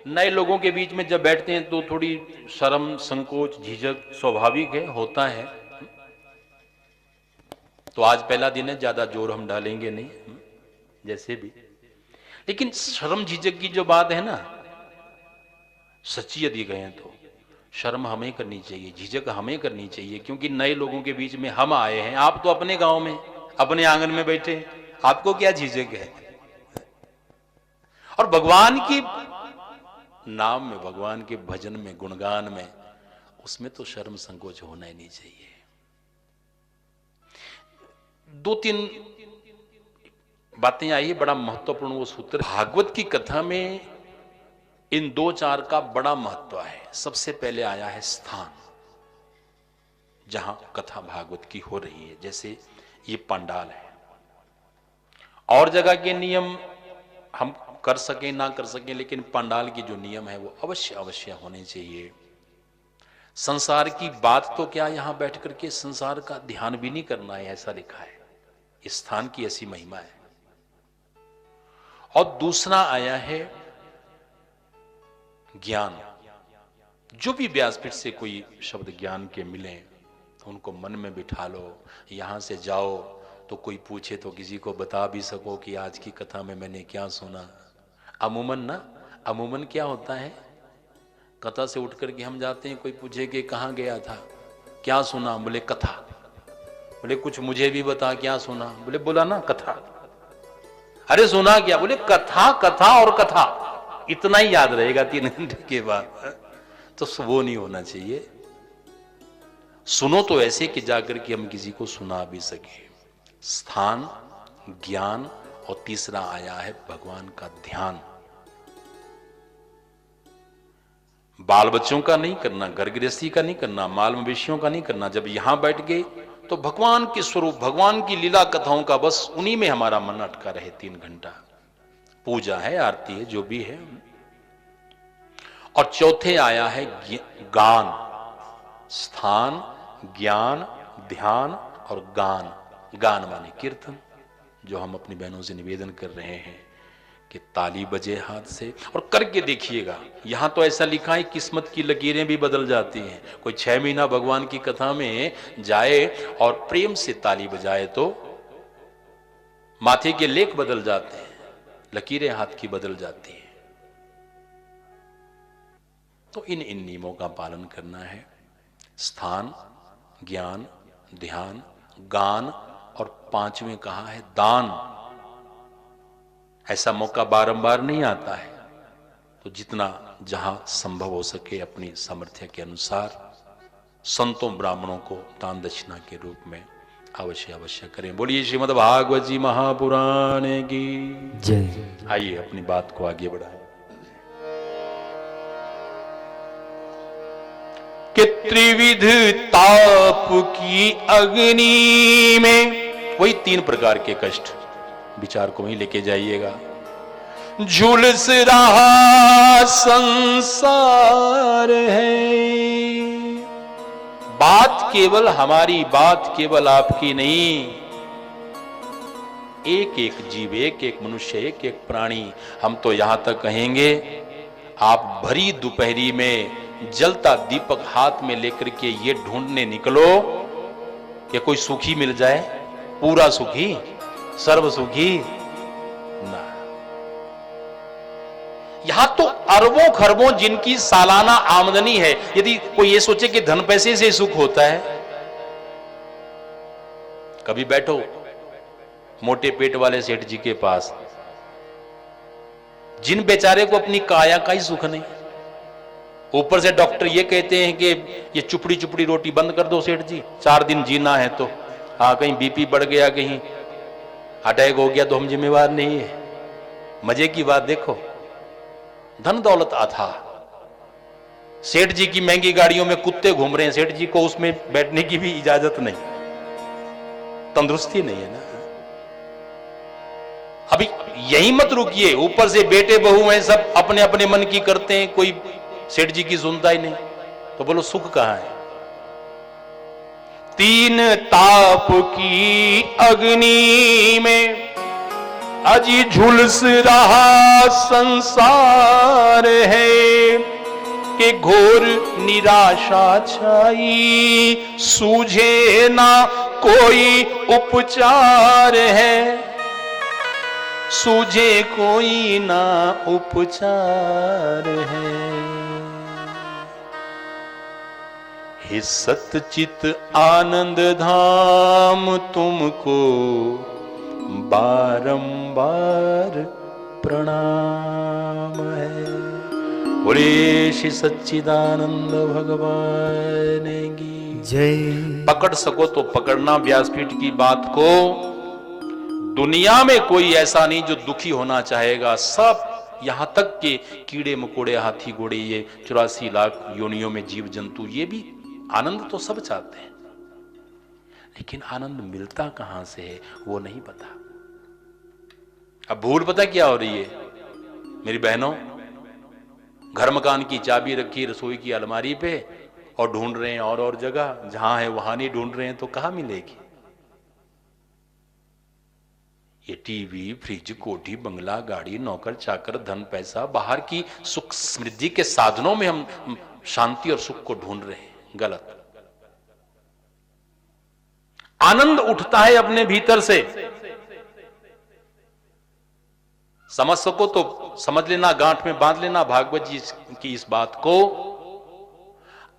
नए लोगों के बीच में जब बैठते हैं तो थोड़ी शर्म, संकोच, झिझक स्वाभाविक है, होता है। तो आज पहला दिन है, ज्यादा जोर हम डालेंगे नहीं, जैसे भी। लेकिन शर्म झिझक की जो बात है ना, सच्ची यदि कहें तो शर्म हमें करनी चाहिए, झिझक हमें करनी चाहिए, क्योंकि नए लोगों के बीच में हम आए हैं। आप तो अपने गांव में, अपने आंगन में बैठे, आपको क्या झिझक है? और भगवान की नाम में, भगवान के भजन में, गुणगान में, उसमें तो शर्म संकोच होना ही नहीं चाहिए। दो तीन बातें आई, बड़ा महत्वपूर्ण वो सूत्र। भागवत की कथा में इन दो चार का बड़ा महत्व है। सबसे पहले आया है स्थान, जहां कथा भागवत की हो रही है। जैसे ये पंडाल है, और जगह के नियम हम कर सकें ना कर सकें, लेकिन पंडाल के जो नियम है वो अवश्य अवश्य होने चाहिए। संसार की बात तो क्या, यहां बैठ करके संसार का ध्यान भी नहीं करना है, ऐसा लिखा है। इस स्थान की ऐसी महिमा है। और दूसरा आया है ज्ञान। जो भी व्यासपीठ से कोई शब्द ज्ञान के मिले तो उनको मन में बिठा लो। यहां से जाओ तो कोई पूछे तो किसी को बता भी सको कि आज की कथा में मैंने क्या सुना। अमूमन क्या होता है, कथा से उठ करके हम जाते हैं, कोई पूछे कि कहाँ गया था, क्या सुना, बोले कथा। बोले कुछ मुझे भी बता, क्या सुना? बोले बोला ना कथा। अरे सुना क्या? बोले कथा, कथा और कथा, इतना ही याद रहेगा 3 घंटे के बाद। तो वो नहीं होना चाहिए। सुनो तो ऐसे कि जाकर के हम किसी को सुना भी सके। स्थान, ज्ञान, और तीसरा आया है भगवान का ध्यान। बाल बच्चों का नहीं करना, घर गृहस्थी का नहीं करना, माल मवेशियों का नहीं करना। जब यहां बैठ गए तो भगवान के स्वरूप, भगवान की लीला कथाओं का बस उन्हीं में हमारा मन अटका रहे 3 घंटा। पूजा है, आरती है, जो भी है। और चौथे आया है गान। स्थान, ज्ञान, ध्यान और गान। गान माने कीर्तन, जो हम अपनी बहनों से निवेदन कर रहे हैं कि ताली बजे हाथ से। और करके देखिएगा, यहां तो ऐसा लिखा है किस्मत की लकीरें भी बदल जाती हैं। कोई 6 महीना भगवान की कथा में जाए और प्रेम से ताली बजाए तो माथे के लेख बदल जाते हैं, लकीरें हाथ की बदल जाती हैं। तो इन नियमों का पालन करना है। स्थान, ज्ञान, ध्यान, गान, और 5वें कहा है दान। ऐसा मौका बारंबार नहीं आता है, तो जितना जहां संभव हो सके अपनी सामर्थ्य के अनुसार संतों ब्राह्मणों को दान दक्षिणा के रूप में अवश्य अवश्य करें। बोलिए श्रीमद् भागवत जी महापुराण की जय। आइए अपनी बात को आगे बढ़ाएं। कि त्रिविध ताप की अग्नि में, वही 3 प्रकार के कष्ट, विचार को वहीं लेके जाइएगा। झुलस रहा संसार है। बात केवल हमारी, बात केवल आपकी नहीं। एक एक जीव, एक एक मनुष्य, एक एक प्राणी। हम तो यहां तक कहेंगे, आप भरी दोपहरी में जलता दीपक हाथ में लेकर के ये ढूंढने निकलो कि कोई सुखी मिल जाए। पूरा सुखी, सर्व सुखी ना। यहां तो अरबों खरबों जिनकी सालाना आमदनी है, यदि कोई ये सोचे कि धन पैसे से सुख होता है। कभी बैठो मोटे पेट वाले सेठ जी के पास, जिन बेचारे को अपनी काया का ही सुख नहीं, ऊपर से डॉक्टर ये कहते हैं कि ये चुपड़ी चुपड़ी रोटी बंद कर दो सेठ जी, 4 दिन जीना है तो। हाँ, कहीं बीपी बढ़ गया, कहीं अटैक हो गया तो हम जिम्मेवार नहीं है। मजे की बात देखो, धन दौलत अथा, सेठ जी की महंगी गाड़ियों में कुत्ते घूम रहे हैं, सेठ जी को उसमें बैठने की भी इजाजत नहीं, तंदुरुस्ती नहीं है ना। अभी यही मत रुकिए, ऊपर से बेटे बहू हैं, सब अपने अपने मन की करते हैं, कोई सेठ जी की सुनता ही नहीं, तो बोलो सुख कहां है? 3 ताप की अग्नि में अजी झुलस रहा संसार है कि घोर निराशा छाई, सूझे ना कोई उपचार है, सूझे कोई ना उपचार है। हे सतचित आनंद धाम तुमको बारंबार प्रणाम है। बोले श्री सच्चिदानंद भगवान की जय। पकड़ सको तो पकड़ना व्यासपीठ की बात को। दुनिया में कोई ऐसा नहीं जो दुखी होना चाहेगा। सब, यहां तक के कीड़े मकोड़े, हाथी घोड़े, ये 84 लाख योनियों में जीव जंतु, ये भी आनंद तो सब चाहते हैं, लेकिन आनंद मिलता कहां से है वो नहीं पता। अब भूल पता क्या हो रही है मेरी बहनों? घर मकान की चाबी रखी रसोई की अलमारी पे और ढूंढ रहे हैं और जगह, जहां है वहां नहीं ढूंढ रहे हैं तो कहां मिलेगी? ये टीवी, फ्रिज, कोठी, बंगला, गाड़ी, नौकर चाकर, धन पैसा, बाहर की सुख समृद्धि के साधनों में हम शांति और सुख को ढूंढ रहे हैं। गलत। आनंद उठता है अपने भीतर से। समझ सको तो समझ लेना, गांठ में बांध लेना भागवत जी की इस बात को।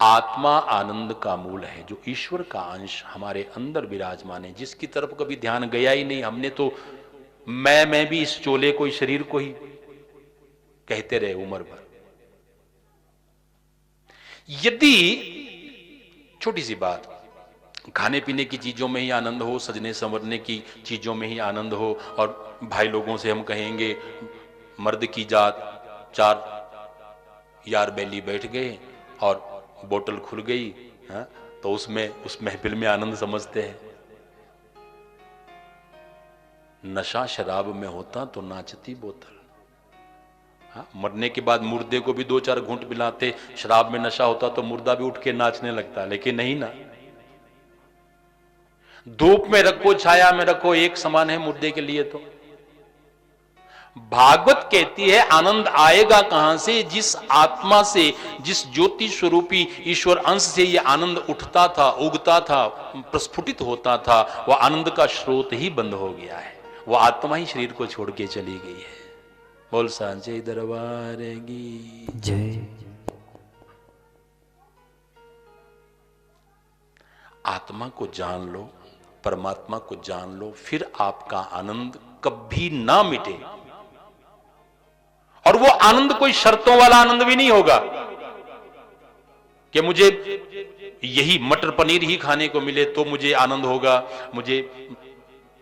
आत्मा आनंद का मूल है, जो ईश्वर का अंश हमारे अंदर विराजमान है, जिसकी तरफ कभी ध्यान गया ही नहीं। हमने तो मैं भी इस चोले को, इस शरीर को ही कहते रहे उम्र भर। यदि छोटी सी बात, खाने पीने की चीजों में ही आनंद हो, सजने संवरने की चीजों में ही आनंद हो, और भाई लोगों से हम कहेंगे मर्द की जात, 4 यार बैली बैठ गए और बोतल खुल गई, तो उसमें उस महफिल में आनंद समझते हैं। नशा शराब में होता तो नाचती बोतल। मरने के बाद मुर्दे को भी 2-4 घूंट पिलाते। शराब में नशा होता तो मुर्दा भी उठ के नाचने लगता, लेकिन नहीं ना। धूप में रखो, छाया में रखो, एक समान है मुर्दे के लिए। तो भागवत कहती है आनंद आएगा कहां से? जिस आत्मा से, जिस ज्योति स्वरूपी ईश्वर अंश से यह आनंद उठता था, उगता था, प्रस्फुटित होता था, वह आनंद का स्रोत ही बंद हो गया है। वह आत्मा ही शरीर को छोड़ के चली गई है। बोल सांचे दरबार की जय। आत्मा को जान लो, परमात्मा को जान लो, फिर आपका आनंद कभी ना मिटे। और वो आनंद कोई शर्तों वाला आनंद भी नहीं होगा कि मुझे यही मटर पनीर ही खाने को मिले तो मुझे आनंद होगा, मुझे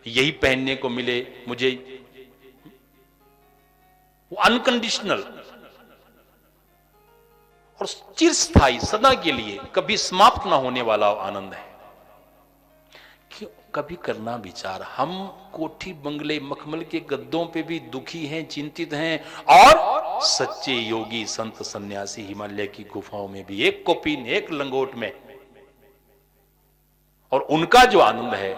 यही पहनने को मिले, मुझे। वो अनकंडीशनल और चिरस्थायी, सदा के लिए, कभी समाप्त ना होने वाला आनंद है। क्यों? कभी करना विचार, हम कोठी बंगले मखमल के गद्दों पे भी दुखी हैं, चिंतित हैं, और सच्चे योगी संत सन्यासी हिमालय की गुफाओं में भी एक कोपीन, एक लंगोट में, और उनका जो आनंद है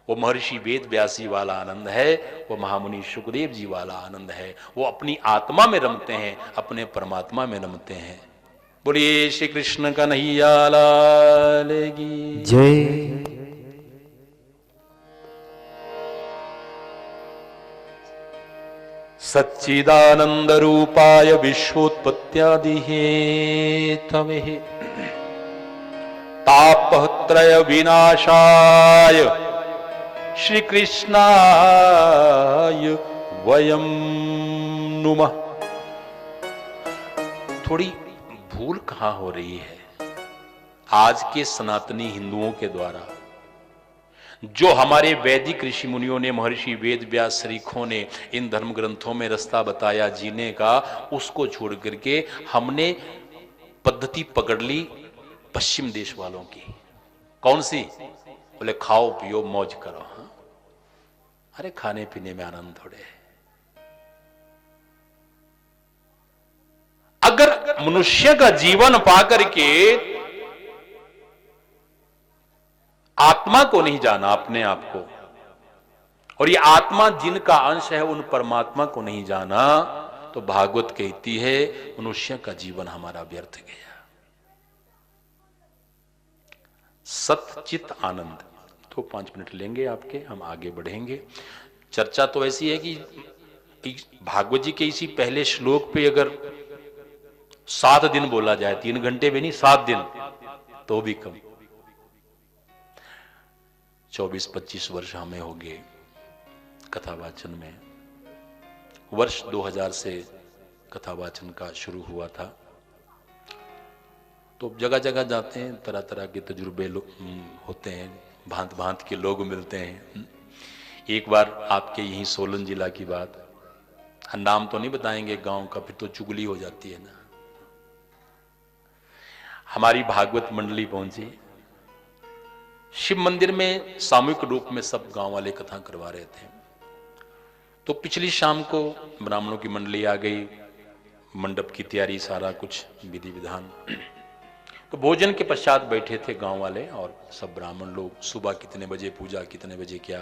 वो महर्षि वेद व्यासी वाला आनंद है, वो महामुनि सुखदेव जी वाला आनंद है। वो अपनी आत्मा में रमते हैं, अपने परमात्मा में रमते हैं। बोलिए श्री कृष्ण कन्हैया लाल की जय। सच्चिदानंद रूपाय विश्वोत्पत्त्यादि हेतवे तापत्रय विनाशाय श्री कृष्णाय वयम नुमः। थोड़ी भूल कहां हो रही है आज के सनातनी हिंदुओं के द्वारा? जो हमारे वैदिक ऋषि मुनियों ने, महर्षि वेद व्यास शरीखों ने इन धर्म ग्रंथों में रास्ता बताया जीने का, उसको छोड़ करके हमने पद्धति पकड़ ली पश्चिम देश वालों की। कौन सी? बोले खाओ पियो मौज करो। अरे खाने पीने में आनंद थोड़े है। अगर मनुष्य का जीवन पाकर के आत्मा को नहीं जाना, अपने आप को, और ये आत्मा जिनका अंश है उन परमात्मा को नहीं जाना तो भागवत कहती है मनुष्य का जीवन हमारा व्यर्थ गया। सतचित आनंद। तो 5 मिनट लेंगे आपके, हम आगे बढ़ेंगे। चर्चा तो ऐसी है कि भागवत जी के इसी पहले श्लोक पे अगर 7 दिन बोला जाए, 3 घंटे भी नहीं 7 दिन, तो भी कम। 24-25 वर्ष हमें हो गए कथावाचन में। वर्ष 2000 से कथावाचन का शुरू हुआ था। तो जगह जगह जाते हैं, तरह तरह के तजुर्बे होते हैं, भांत भांत के लोग मिलते हैं। एक बार आपके यहीं सोलन जिला की बात, नाम तो नहीं बताएंगे गांव का, फिर तो चुगली हो जाती है ना। हमारी भागवत मंडली पहुंची शिव मंदिर में, सामूहिक रूप में सब गांव वाले कथा करवा रहे थे। तो पिछली शाम को ब्राह्मणों की मंडली आ गई, मंडप की तैयारी, सारा कुछ विधि विधान। तो भोजन के पश्चात बैठे थे गांव वाले और सब ब्राह्मण लोग। सुबह कितने बजे पूजा, कितने बजे क्या,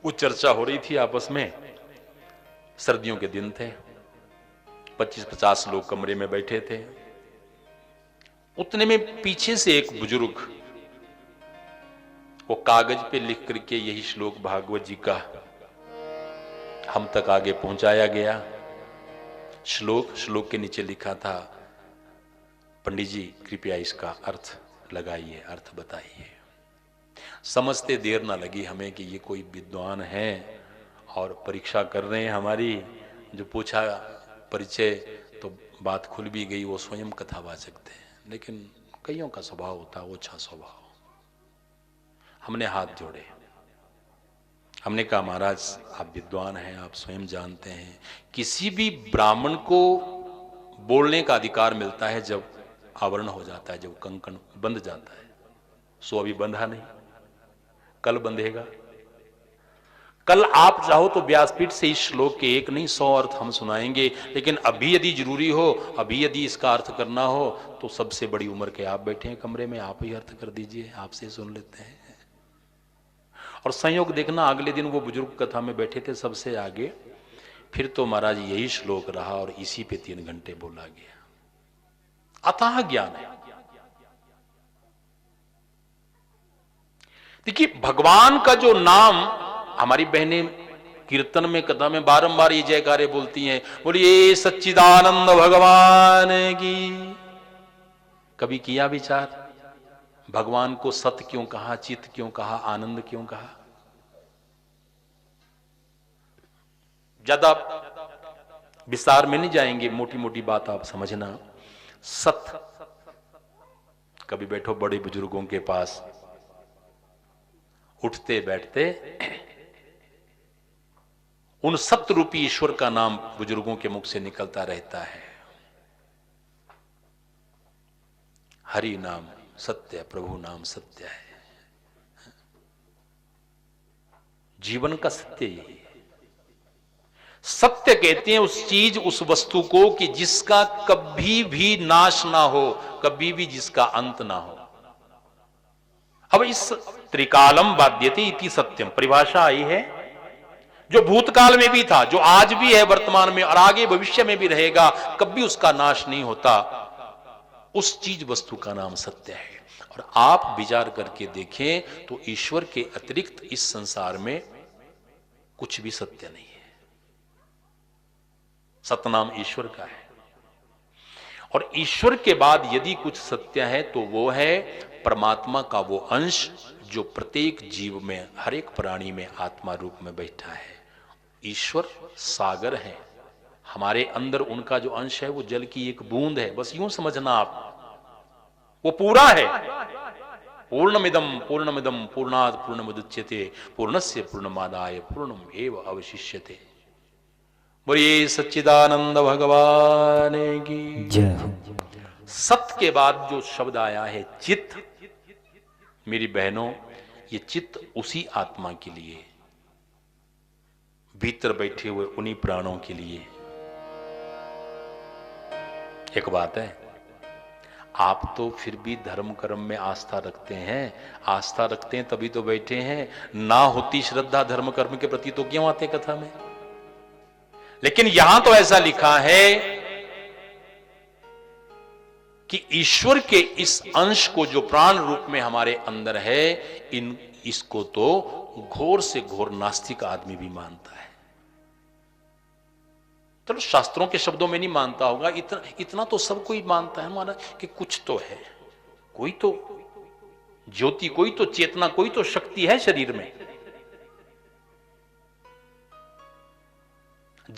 वो चर्चा हो रही थी आपस में। सर्दियों के दिन थे, 25-50 लोग कमरे में बैठे थे। उतने में पीछे से एक बुजुर्ग, वो कागज पे लिख करके यही श्लोक भागवत जी का हम तक आगे पहुंचाया गया। श्लोक के नीचे लिखा था, पंडित जी कृपया इसका अर्थ लगाइए, अर्थ बताइए। समझते देर ना लगी हमें कि ये कोई विद्वान है और परीक्षा कर रहे हैं हमारी। जो पूछा परिचय तो बात खुल भी गई, वो स्वयं कथावाचक थे। लेकिन कईयों का स्वभाव होता है ओछा स्वभाव। हमने हाथ जोड़े, हमने कहा महाराज आप विद्वान हैं, आप स्वयं जानते हैं किसी भी ब्राह्मण को बोलने का अधिकार मिलता है जब आवरण हो जाता है, जब कंकण बंध जाता है। सो अभी बंधा नहीं, कल बंधेगा। कल आप चाहो तो व्यासपीठ से इस श्लोक के 1 नहीं 100 अर्थ हम सुनाएंगे। लेकिन अभी यदि जरूरी हो, अभी यदि इसका अर्थ करना हो, तो सबसे बड़ी उम्र के आप बैठे हैं कमरे में, आप ही अर्थ कर दीजिए, आपसे सुन लेते हैं। और संयोग देखना, अगले दिन वो बुजुर्ग कथा में बैठे थे सबसे आगे, फिर तो महाराज यही श्लोक रहा और इसी पे 3 घंटे बोला गया। अथाह ज्ञान है। देखिए भगवान का जो नाम, हमारी बहनें कीर्तन में कथा में बारंबार ये जयकारे बोलती हैं, बोलिए सच्चिदानंद भगवान की। कभी किया विचार भगवान को सत क्यों कहा, चित क्यों कहा, आनंद क्यों कहा? ज्यादा विस्तार में नहीं जाएंगे, मोटी मोटी बात आप समझना। सत, कभी बैठो बड़े बुजुर्गों के पास, उठते बैठते उन सत्य रूपी ईश्वर का नाम बुजुर्गों के मुख से निकलता रहता है। हरि नाम सत्य, प्रभु नाम सत्य है। जीवन का सत्य यही है। सत्य कहते हैं उस चीज, उस वस्तु को कि जिसका कभी भी नाश ना हो, कभी भी जिसका अंत ना हो। अब इस त्रिकालम बाध्यते इति सत्यम परिभाषा आई है, जो भूतकाल में भी था, जो आज भी है वर्तमान में और आगे भविष्य में भी रहेगा, कभी उसका नाश नहीं होता। उस चीज वस्तु का नाम सत्य है। और आप विचार करके देखें तो ईश्वर के अतिरिक्त इस संसार में कुछ भी सत्य नहीं है। सतनाम ईश्वर का है। और ईश्वर के बाद यदि कुछ सत्य है तो वो है परमात्मा का वो अंश जो प्रत्येक जीव में, हर एक प्राणी में आत्मा रूप में बैठा है। ईश्वर सागर है, हमारे अंदर उनका जो अंश है वो जल की एक बूंद है। बस यूं समझना आप, वो पूरा है। पूर्णमिदम पूर्णमिदम पूर्णात् पूर्णमुदच्यते पूर्णस्य पूर्णमादाय पूर्णम एव अवशिष्यते। बोलिए सच्चिदानंद भगवान की जय। सत्य के बाद जो शब्द आया है चित्त, मेरी बहनों, ये चित्त उसी आत्मा के लिए, भीतर बैठे हुए उन्हीं प्राणों के लिए। एक बात है, आप तो फिर भी धर्म कर्म में आस्था रखते हैं, आस्था रखते हैं तभी तो बैठे हैं। ना होती श्रद्धा धर्म कर्म के प्रति तो क्यों आते कथा में? लेकिन यहां तो ऐसा लिखा है कि ईश्वर के इस अंश को जो प्राण रूप में हमारे अंदर है, इसको तो घोर से घोर नास्तिक आदमी भी मानता है। चलो शास्त्रों के शब्दों में नहीं मानता होगा, इतना तो सब कोई मानता है हमारा कि कुछ तो है, कोई तो ज्योति, कोई तो चेतना, कोई तो शक्ति है शरीर में।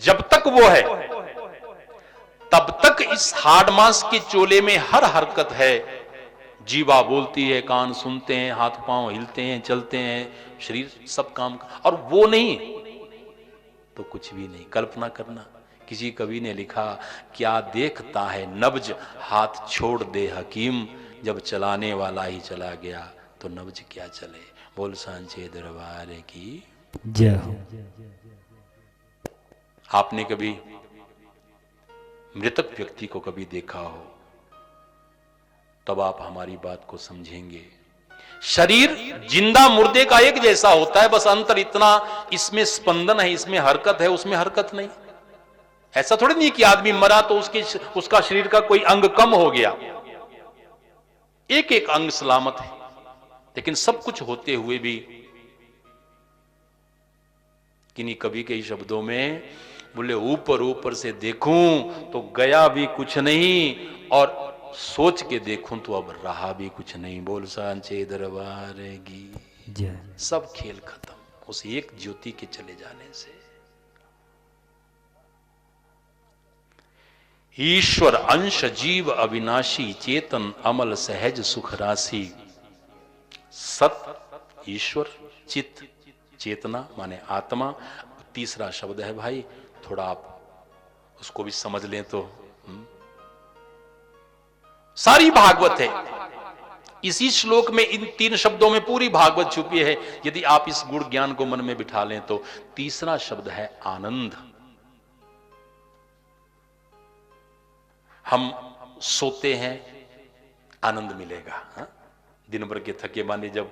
जब तक वो है तब तक इस हाड़ मांस के चोले में हर हरकत है। जीवा बोलती है, कान सुनते हैं, हाथ पांव हिलते हैं, चलते हैं, शरीर सब काम, और वो नहीं तो कुछ भी नहीं। कल्पना करना, किसी कवि ने लिखा, क्या देखता है नब्ज हाथ छोड़ दे हकीम, जब चलाने वाला ही चला गया तो नब्ज क्या चले। बोल सांचे दरबार की जय हो। आपने कभी मृतक व्यक्ति को कभी देखा हो तब आप हमारी बात को समझेंगे। शरीर जिंदा मुर्दे का एक जैसा होता है, बस अंतर इतना, इसमें स्पंदन है, इसमें हरकत है, उसमें हरकत नहीं। ऐसा थोड़ी नहीं कि आदमी मरा तो उसका शरीर का कोई अंग कम हो गया, एक एक अंग सलामत है। लेकिन सब कुछ होते हुए भी किन्हीं कवि के शब्दों में बोले, ऊपर ऊपर से देखूं तो गया भी कुछ नहीं, और सोच के देखूं तो अब रहा भी कुछ नहीं। बोल सांचे दरबार की सब खेल खत्म उस एक ज्योति के चले जाने से। ईश्वर अंश जीव अविनाशी, चेतन अमल सहज सुख राशि। सत ईश्वर, चित्त चेतना माने आत्मा। तीसरा शब्द है भाई, थोड़ा आप उसको भी समझ लें तो सारी भागवत है इसी श्लोक में, इन तीन शब्दों में पूरी भागवत छुपी है। यदि आप इस गुण ज्ञान को मन में बिठा लें तो तीसरा शब्द है आनंद। हम सोते हैं, आनंद मिलेगा। हा? दिन भर के थके माने जब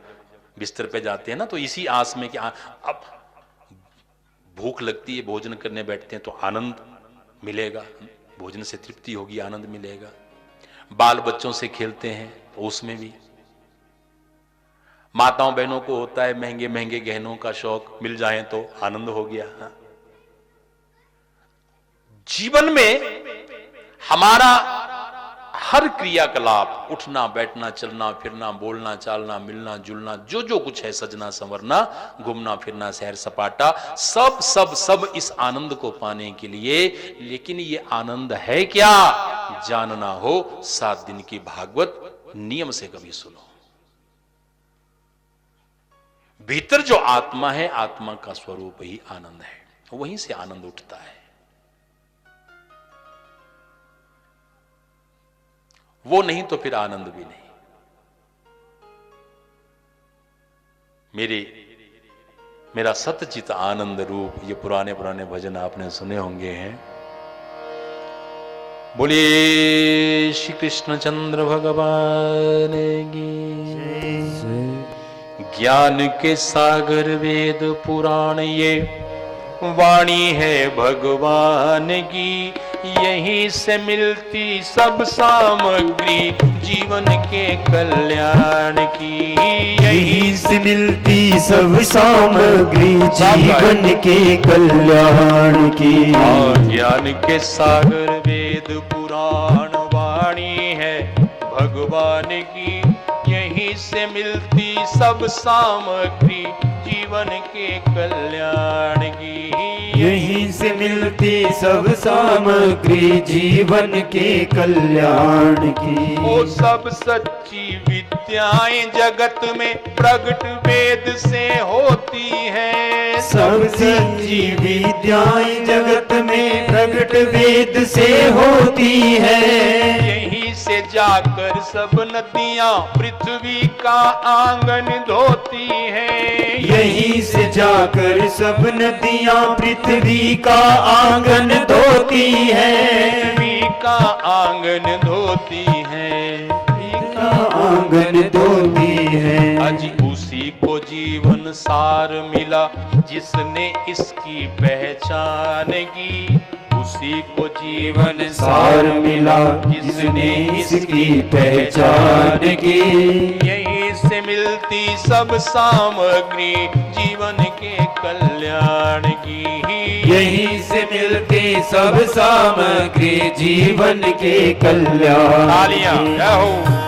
बिस्तर पे जाते हैं ना, तो इसी आस में कि अब भूख लगती है, भोजन करने बैठते हैं तो आनंद मिलेगा, भोजन से तृप्ति होगी, आनंद मिलेगा। बाल बच्चों से खेलते हैं तो उसमें भी, माताओं बहनों को होता है महंगे महंगे गहनों का शौक, मिल जाए तो आनंद हो गया। हा? जीवन में हमारा हर क्रियाकलाप, उठना बैठना, चलना फिरना, बोलना चालना, मिलना जुलना, जो जो कुछ है, सजना संवरना, घूमना फिरना, सैर सपाटा, सब सब सब इस आनंद को पाने के लिए। लेकिन ये आनंद है क्या, जानना हो 7 दिन की भागवत नियम से कभी सुनो। भीतर जो आत्मा है, आत्मा का स्वरूप ही आनंद है, वहीं से आनंद उठता है। वो नहीं तो फिर आनंद भी नहीं। मेरा सतचित आनंद रूप, ये पुराने पुराने भजन आपने सुने होंगे हैं। बोलिए श्री कृष्ण चंद्र भगवान की। ज्ञान के सागर वेद पुराण ये वाणी है भगवान की, यहीं से मिलती सब सामग्री जीवन के कल्याण की। यहीं से मिलती सब सामग्री जीवन के कल्याण की। ज्ञान के सागर वेद पुराण वाणी है भगवान की, यहीं से मिलती सब सामग्री जीवन के कल्याण की। यहीं से मिलती सब सामग्री जीवन के कल्याण की। वो सब सच्ची विद्याएं जगत में प्रगट वेद से होती है। सब सच्ची विद्याएं जगत में प्रगट वेद से होती है। यहीं से जाकर सब नदियां पृथ्वी का आंगन धोती हैं। यहीं से जाकर सब नदियां पृथ्वी का आंगन धोती हैं। पृथ्वी का आंगन धोती हैं। का आंगन धोती हैं। आज उसी को जीवन सार मिला जिसने इसकी पहचान की। उसी को जीवन सार मिला जिसने इसकी पहचान की। यहीं से मिलती सब सामग्री जीवन के कल्याण की। यहीं से मिलती सब सामग्री जीवन के कल्याण। तालियां जय हो।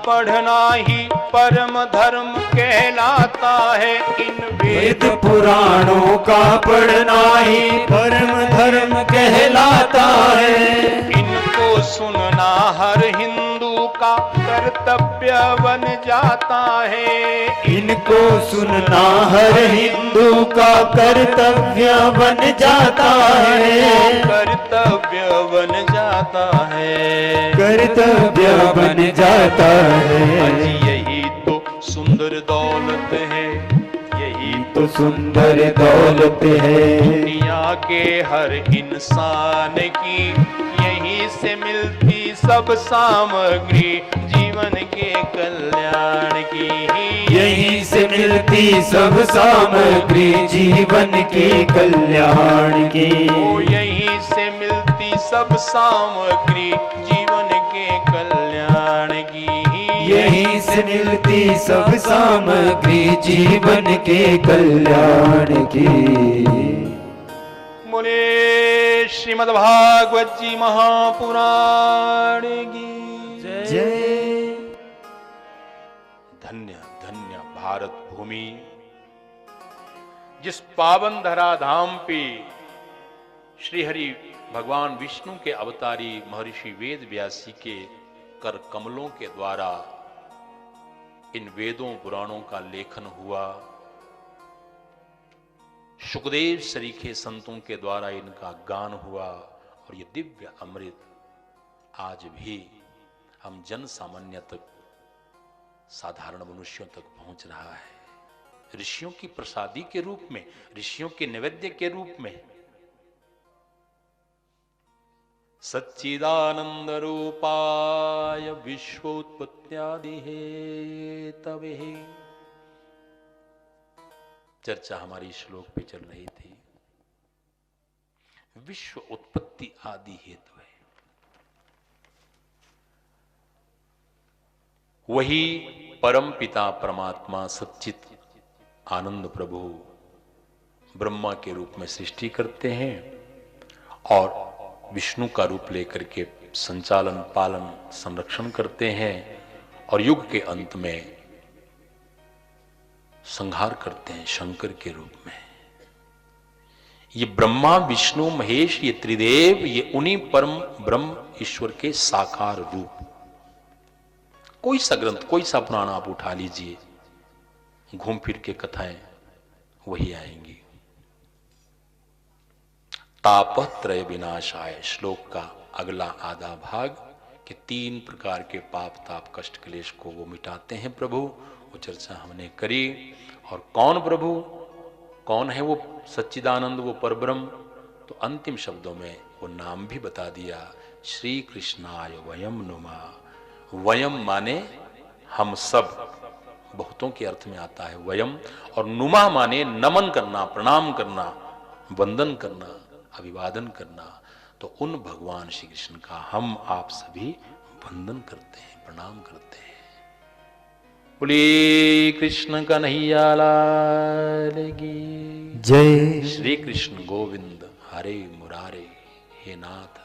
पढ़ना ही परम धर्म कहलाता है। इन वेद पुराणों का पढ़ना ही परम धर्म कहलाता है। इनको सुनना हर हिंदू का कर्तव्य बन जाता है। इनको सुनना हर हिंदू का कर्तव्य बन जाता है। कर्तव्य बन जाता है। कर्तव्य बन जाता है। यही तो सुंदर दौलत है। यही तो सुंदर दौलत है दुनिया के हर इंसान की। यहीं से मिलती सब सामग्री जीवन के कल्याण की। यहीं से मिलती सब सामग्री जीवन के कल्याण की। यहीं से मिलती सब सामग्री जीवन के कल्याण की। यहीं से मिलती सब सामग्री जीवन के कल्याण की। बोले श्रीमद्भागवत जी महापुराण की जय। धन्य धन्य भारत भूमि, जिस पावन धराधाम पे श्री हरि भगवान विष्णु के अवतारी महर्षि वेद व्यासी के कर कमलों के द्वारा इन वेदों पुराणों का लेखन हुआ। शुकदेव सरीखे संतों के द्वारा इनका गान हुआ और ये दिव्य अमृत आज भी हम जन सामान्य तक, साधारण मनुष्यों तक पहुंच रहा है। ऋषियों की प्रसादी के रूप में, ऋषियों के नैवेद्य के रूप में। सच्चिदानंद रूपाय विश्वोत्पत्त्यादि हेतवे। चर्चा हमारी श्लोक पे चल रही थी। विश्व उत्पत्ति आदि हेतु है। वही परम पिता परमात्मा सच्चित आनंद प्रभु ब्रह्मा के रूप में सृष्टि करते हैं और विष्णु का रूप लेकर के संचालन, पालन, संरक्षण करते हैं और युग के अंत में संहार करते हैं शंकर के रूप में। ये ब्रह्मा विष्णु महेश, ये त्रिदेव, ये उन्हीं परम ब्रह्म ईश्वर के साकार रूप। कोई सा ग्रंथ, कोई सा पुराण आप उठा लीजिए, घूम फिर के कथाएं वही आएंगी। तापत्रय विनाशाय श्लोक का अगला आधा भाग कि 3 प्रकार के पाप, ताप, कष्ट, क्लेश को वो मिटाते हैं प्रभु। वो चर्चा हमने करी। और कौन प्रभु, कौन है वो सच्चिदानंद, वो परब्रह्म? तो अंतिम शब्दों में वो नाम भी बता दिया, श्री कृष्णाय वयम नुमः। वयम माने हम सब, बहुतों के अर्थ में आता है वयम। और नुमा माने नमन करना, प्रणाम करना, वंदन करना, अभिवादन करना। तो उन भगवान श्री कृष्ण का हम आप सभी वंदन करते हैं, प्रणाम करते हैं। बोलिए कृष्ण कन्हैया लाल की जय। श्री कृष्ण गोविंद हरे मुरारे। हे नाथ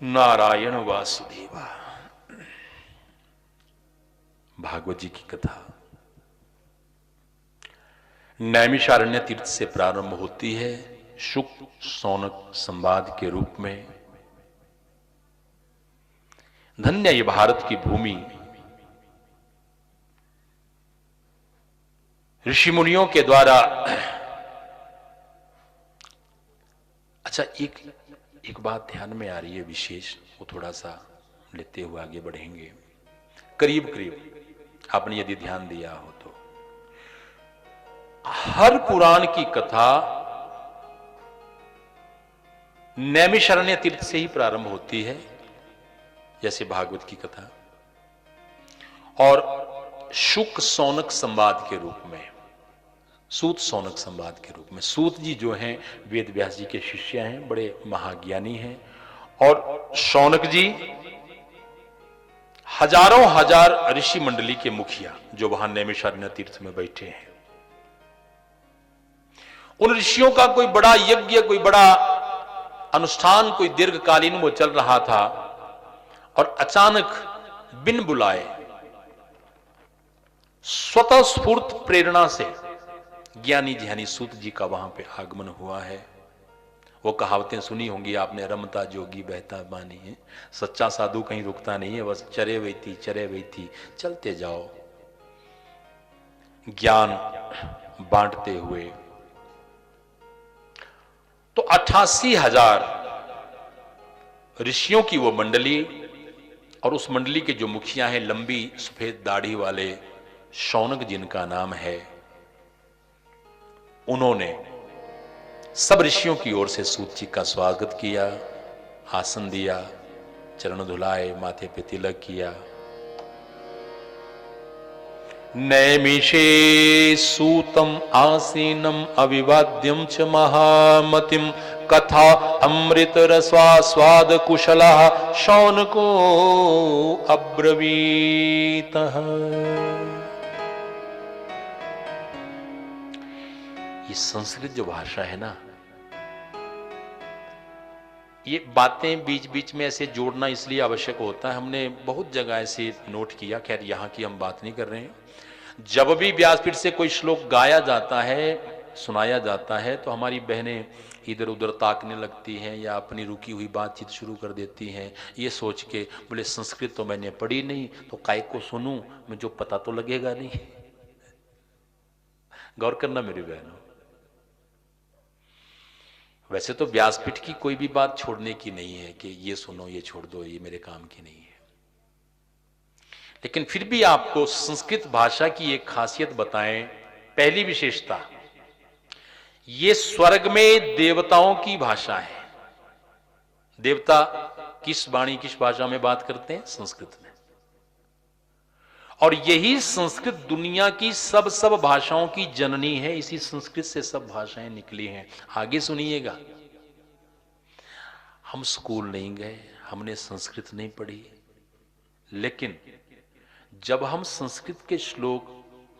नारायण वासुदेवा। भागवत जी की कथा नैमिषारण्य तीर्थ से प्रारंभ होती है शुक सौनक संवाद के रूप में। धन्य ये भारत की भूमि, ऋषि मुनियों के द्वारा। अच्छा, एक बात ध्यान में आ रही है विशेष, वो थोड़ा सा लेते हुए आगे बढ़ेंगे। करीब करीब आपने यदि ध्यान दिया हो तो हर पुराण की कथा नैमिषारण्य तीर्थ से ही प्रारंभ होती है, जैसे भागवत की कथा, और शुक सौनक संवाद के रूप में, सूत सौनक संवाद के रूप में। सूत जी जो हैं वेद व्यास जी के शिष्य हैं, बड़े महाज्ञानी हैं, और शौनक जी हजारों हजार ऋषि मंडली के मुखिया जो वहां नैमिषारण्य तीर्थ में बैठे हैं। उन ऋषियों का कोई बड़ा यज्ञ, कोई बड़ा अनुष्ठान, कोई दीर्घकालीन वो चल रहा था, और अचानक बिन बुलाए स्वतः स्फूर्त प्रेरणा से ज्ञानी ध्यानी सूत जी का वहां पे आगमन हुआ है। वो कहावतें सुनी होंगी आपने, रमता जोगी बहता बानी है, सच्चा साधु कहीं रुकता नहीं है, बस चरे वैती चलते जाओ, ज्ञान बांटते हुए। तो 88,000 ऋषियों की वो मंडली, और उस मंडली के जो मुखिया हैं लंबी सफेद दाढ़ी वाले शौनक जिनका नाम है, उन्होंने सब ऋषियों की ओर से सूत जी का स्वागत किया, आसन दिया, चरण धुलाए, माथे पे तिलक किया। नैमिषे सूतम आसीनम अविवाद्यम च महामतिम कथा अमृत रसास्वाद कुशलः शौनको अब्रवीतः। ये संस्कृत जो भाषा है ना, ये बातें बीच बीच में ऐसे जोड़ना इसलिए आवश्यक होता है, हमने बहुत जगह ऐसे नोट किया, खैर यहां की हम बात नहीं कर रहे हैं। जब भी व्यासपीठ से कोई श्लोक गाया जाता है, सुनाया जाता है, तो हमारी बहनें इधर उधर ताकने लगती हैं या अपनी रुकी हुई बातचीत शुरू कर देती हैं, ये सोच के बोले संस्कृत तो मैंने पढ़ी नहीं, तो काय को सुनूं, मुझे पता तो लगेगा नहीं। गौर करना मेरी बहनों, वैसे तो व्यासपीठ की कोई भी बात छोड़ने की नहीं है कि ये सुनो ये छोड़ दो, ये मेरे काम की नहीं है। लेकिन फिर भी आपको संस्कृत भाषा की एक खासियत बताएं। पहली विशेषता, ये स्वर्ग में देवताओं की भाषा है। देवता किस वाणी किस भाषा में बात करते हैं? संस्कृत में। और यही संस्कृत दुनिया की सब भाषाओं की जननी है, इसी संस्कृत से सब भाषाएं निकली हैं। आगे सुनिएगा, हम स्कूल नहीं गए, हमने संस्कृत नहीं पढ़ी, लेकिन जब हम संस्कृत के श्लोक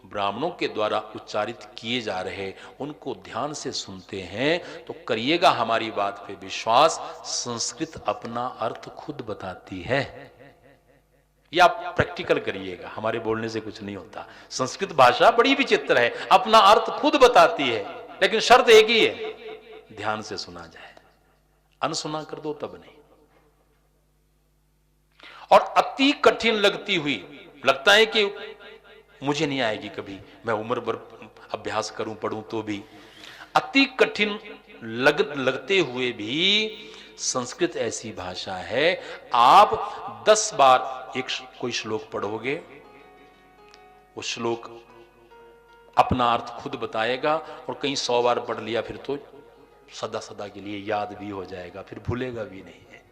ब्राह्मणों के द्वारा उच्चारित किए जा रहे उनको ध्यान से सुनते हैं, तो करिएगा हमारी बात पे विश्वास, संस्कृत अपना अर्थ खुद बताती है। ये आप प्रैक्टिकल करिएगा, हमारे बोलने से कुछ नहीं होता। संस्कृत भाषा बड़ी विचित्र है, अपना अर्थ खुद बताती है, लेकिन शर्त एक ही है, ध्यान से सुना जाए, अनसुना कर दो तब नहीं। और अति कठिन लगती हुई, लगता है कि मुझे नहीं आएगी कभी, मैं उम्र भर अभ्यास करूं पढ़ूं तो भी, अति कठिन लगते हुए भी संस्कृत ऐसी भाषा है, आप 10 बार एक कोई श्लोक पढ़ोगे, वो श्लोक अपना अर्थ खुद बताएगा, और कहीं 100 बार पढ़ लिया फिर तो सदा सदा के लिए याद भी हो जाएगा, फिर भूलेगा भी नहीं है।